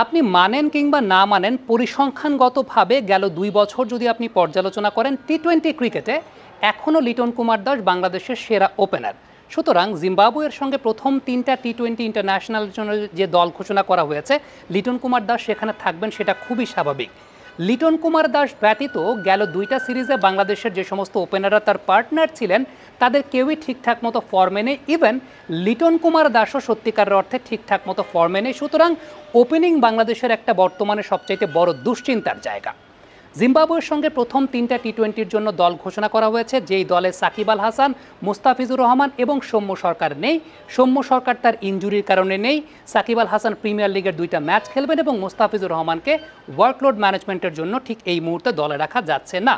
আপনি মানেন কিংবা না মানেন, পরিসংখ্যানগতভাবে গেল ২ বছর যদি আপনি পর্যালোচনা করেন টি-20 ক্রিকেটে এখনও লিটন কুমার দাস বাংলাদেশের সেরা ওপেনার। সুতরাং জিম্বাবুয়ের সঙ্গে প্রথম ৩টা টি-20 ইন্টারন্যাশনালের জন্য যে দল ঘোষণা করা হয়েছে, লিটন কুমার দাস সেখানে থাকবেন, সেটা খুবই স্বাভাবিক। লিটন কুমার দাস ব্যতীত গেল ২টা সিরিজে বাংলাদেশের যে সমস্ত ওপেনাররা তার পার্টনার ছিলেন তাদের কেউই ঠিকঠাক মতো ফর্মে নেই। ইভেন লিটন কুমার দাসও সত্যিকারের অর্থে ঠিকঠাক মতো ফর্মে নেই। সুতরাং ওপেনিং বাংলাদেশের একটা বর্তমানে সবচাইতে বড় দুশ্চিন্তার জায়গা। জিম্বাবুয়ের সঙ্গে প্রথম ৩টা টি-20-র জন্য দল ঘোষণা করা হয়েছে, যেই দলে সাকিব আল হাসান, মুস্তাফিজুর রহমান এবং সৌম্য সরকার নেই। সৌম্য সরকার তার ইনজুরির কারণে নেই। সাকিব আল হাসান প্রিমিয়ার লিগের 2টা ম্যাচ খেলবেন এবং মুস্তাফিজুর রহমানকে ওয়ার্কলোড ম্যানেজমেন্টের জন্য ঠিক এই মুহূর্তে দলে রাখা যাচ্ছে না।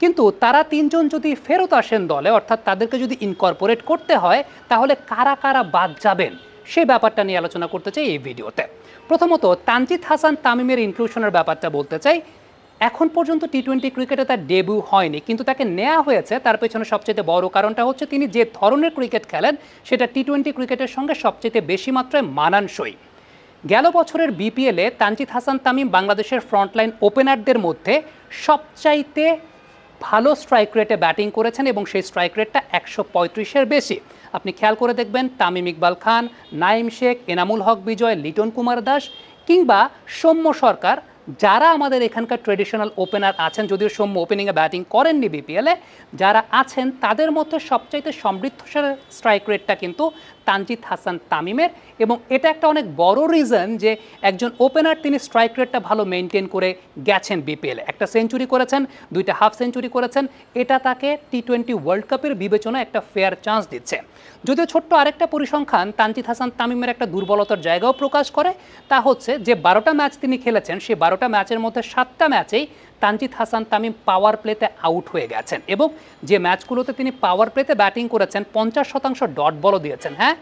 কিন্তু তারা ৩জন যদি ফেরত আসেন দলে, অর্থাৎ তাদেরকে যদি ইনকর্পোরেট করতে হয়, তাহলে কারা কারা বাদ যাবেন সেই ব্যাপারটা নিয়ে আলোচনা করতে চাই এই ভিডিওতে। প্রথমত তানজিদ হাসান তামিমের ইনক্লুশনের ব্যাপারটা বলতে চাই। এখন পর্যন্ত টি-20 ক্রিকেটে তার ডেবিউ হয়নি, কিন্তু তাকে নেওয়া হয়েছে। তার পেছনে সবচেয়ে বড় কারণটা হচ্ছে তিনি যে ধরনের ক্রিকেট খেলেন সেটা টি-20 ক্রিকেটের সঙ্গে সবচেয়ে বেশি মাত্রায় মানানসই। গেল বছরের বিপিএলে তানজিদ হাসান তামিম বাংলাদেশের ফ্রন্টলাইন ওপেনারদের মধ্যে সবচাইতে ভালো স্ট্রাইক রেটে ব্যাটিং করেছেন এবং সেই স্ট্রাইক রেটটা ১৩৫-এর বেশি। আপনি খেয়াল করে দেখবেন তামিম ইকবাল খান, নাইম শেখ, এনামুল হক বিজয়, লিটন কুমার দাস কিংবা সৌম্য সরকার, যারা আমাদের এখানকার ট্রেডিশনাল ওপেনার আছেন, যদিও সৌম্য ওপেনিংয়ে ব্যাটিং করেননি বিপিএলে, যারা আছেন তাদের মধ্যে সবচাইতে সমৃদ্ধশালী স্ট্রাইক রেটটা কিন্তু তানজিদ হাসান তামিমের। এবং এটা একটা অনেক বড় রিজন যে একজন ওপেনার তিনি স্ট্রাইক রেটটা ভালো মেনটেন করে গেছেন বিপিএলে। একটা সেঞ্চুরি করেছেন, 2টা হাফ সেঞ্চুরি করেছেন, এটা তাকে টি-20 ওয়ার্ল্ড কাপের বিবেচনায় একটা ফেয়ার চান্স দিচ্ছে। যদিও ছোট্ট আরেকটা পরিসংখ্যান তানজিদ হাসান তামিমের একটা দুর্বলতার জায়গাও প্রকাশ করে, তা হচ্ছে যে 12টা ম্যাচ তিনি খেলেছেন, সেই 12টা ম্যাচের মধ্যে 7টা ম্যাচেই তানজিদ হাসান তামিম পাওয়ার প্লেতে আউট হয়ে গেছেন। এবং যে ম্যাচগুলোতে তিনি পাওয়ার প্লেতে ব্যাটিং করেছেন 50% ডট বলও দিয়েছেন। হ্যাঁ,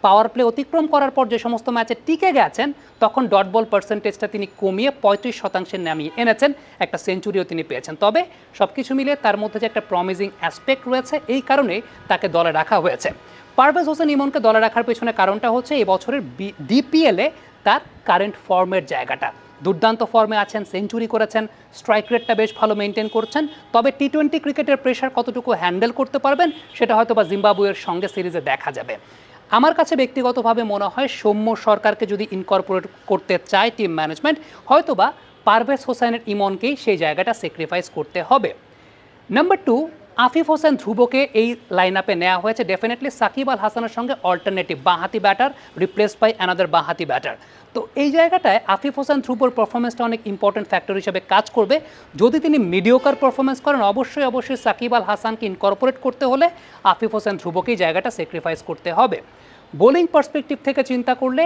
পাওয়ার প্লে অতিক্রম করার পর যে সমস্ত ম্যাচে টিকে গেছেন তখন ডট বল পার্সেন্টেজটা তিনি কমিয়ে 35% নামিয়ে এনেছেন, একটা সেঞ্চুরিও তিনি পেয়েছেন। তবে সব কিছু মিলিয়ে তার মধ্যে যে একটা প্রমিজিং অ্যাসপেক্ট রয়েছে, এই কারণেই তাকে দলে রাখা হয়েছে। পারভেজ হোসেন ইমনকে দলে রাখার পেছনে কারণটা হচ্ছে এই বছরের ডিপিএলে তার কারেন্ট ফর্মের জায়গাটা। দুর্দান্ত ফর্মে আছেন, সেঞ্চুরি করেছেন, স্ট্রাইক রেটটা বেশ ভালো মেনটেন করছেন। তবে টি-20 ক্রিকেটের প্রেশার কতটুকু হ্যান্ডেল করতে পারবেন সেটা হয়তো বা জিম্বাবুয়ের সঙ্গে সিরিজে দেখা যাবে। আমার কাছে ব্যক্তিগতভাবে মনে হয় সৌম্য সরকারকে যদি ইনকর্পোরেট করতে চায় টিম ম্যানেজমেন্ট, হয়তোবা পারভেজ হোসেনের ইমনকেই সেই জায়গাটা স্যাক্রিফাইস করতে হবে। নাম্বার 2, আফিফ হোসেন ধ্রুবকে এই লাইন আপে নেওয়া হয়েছে ডেফিনেটলি সাকিব আল হাসানের সঙ্গে অল্টারনেটিভ বাঁহাতি ব্যাটার, রিপ্লেসড বাই অ্যানাদার বাঁহাতি ব্যাটার। তো এই জায়গাটায় আফিফ হোসেন ধ্রুবর পারফরমেন্সটা অনেক ইম্পর্টেন্ট ফ্যাক্টর হিসেবে কাজ করবে। যদি তিনি মিডিওকার পারফরমেন্স করেন, অবশ্যই সাকিব আল হাসানকে ইনকর্পোরেট করতে হলে আফিফ হোসেন ধ্রুবকেই জায়গাটা স্যাক্রিফাইস করতে হবে। বোলিং পার্সপেক্টিভ থেকে চিন্তা করলে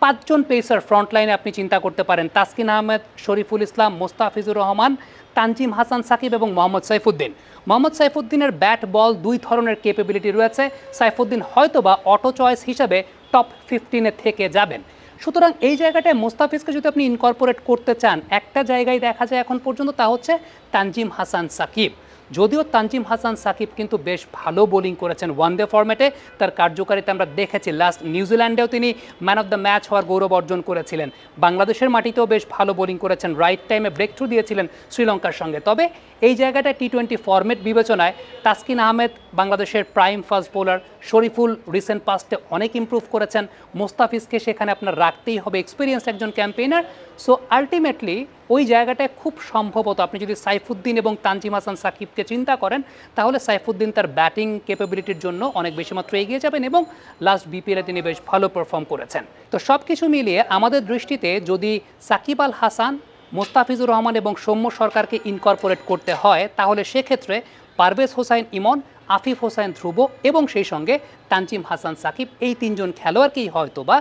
5জন পেসার ফ্রন্ট লাইনে আপনি চিন্তা করতে পারেন। তাসকিন আহমেদ, শরীফুল ইসলাম, মুস্তাফিজুর রহমান, তানজিম হাসান সাকিব এবং মোহাম্মদ সাইফুদ্দিন। মোহাম্মদ সাইফুদ্দিনের ব্যাট বল 2 ধরনের ক্যাপাবিলিটি রয়েছে। সাইফুদ্দিন হয়তোবা অটো চয়েস হিসাবে টপ 15-এ থেকে যাবেন। সুতরাং এই জায়গাটায় মুস্তাফিজকে যদি আপনি ইনকর্পোরেট করতে চান, একটা জায়গায় দেখা যায় এখন পর্যন্ত, তা হচ্ছে তানজিম হাসান সাকিব। যদিও তানজিম হাসান সাকিব কিন্তু বেশ ভালো বোলিং করেছেন ওয়ানডে ফরম্যাটে, তার কার্যকারিতা আমরা দেখেছি। লাস্ট নিউজিল্যান্ডেও তিনি ম্যান অফ দ্য ম্যাচ হওয়ার গৌরব অর্জন করেছিলেন। বাংলাদেশের মাটিতেও বেশ ভালো বোলিং করেছেন, রাইট টাইমে ব্রেক থ্রু দিয়েছিলেন শ্রীলঙ্কার সঙ্গে। তবে এই জায়গাটা টি-20 ফরম্যাট বিবেচনায় তাসকিন আহমেদ বাংলাদেশের prime fast bowler, Shariful recent পাস্টে অনেক ইমপ্রুভ করেছেন, মুস্তাফিজকে সেখানে আপনার রাখতেই হবে, এক্সপিরিয়েন্স একজন ক্যাম্পেইনার। সো আলটিমেটলি ওই জায়গাটায় খুব সম্ভবত আপনি যদি সাইফুদ্দিন এবং তানজিম হাসান সাকিবকে চিন্তা করেন, তাহলে সাইফুদ্দিন তার ব্যাটিং ক্যাপাবিলিটির জন্য অনেক বেশি মাত্র এগিয়ে যাবেন এবং লাস্ট বিপিএলে তিনি বেশ ভালো পারফর্ম করেছেন। তো সব কিছু মিলিয়ে আমাদের দৃষ্টিতে যদি সাকিব আল হাসান, মুস্তাফিজুর রহমান এবং সৌম্য সরকারকে ইনকর্পোরেট করতে হয়, তাহলে সেক্ষেত্রে পারভেজ হোসেন ইমন, আফিফ হোসেন ধ্রুব এবং সেই সঙ্গে তানজিম হাসান সাকিব, এই 3জন খেলোয়াড়কেই হয়তোবা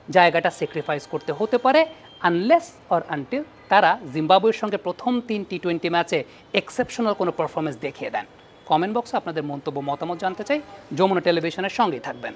জায়গাটা স্যাক্রিফাইস করতে হতে পারে, আনলেস অর আনটিল তারা জিম্বাবুয়ের সঙ্গে প্রথম 3 টি-20 ম্যাচে এক্সেপশনাল কোনো পারফরমেন্স দেখিয়ে দেন। কমেন্ট বক্সে আপনাদের মন্তব্য মতামত জানতে চাই। যমুনা টেলিভিশনের সঙ্গেই থাকবেন।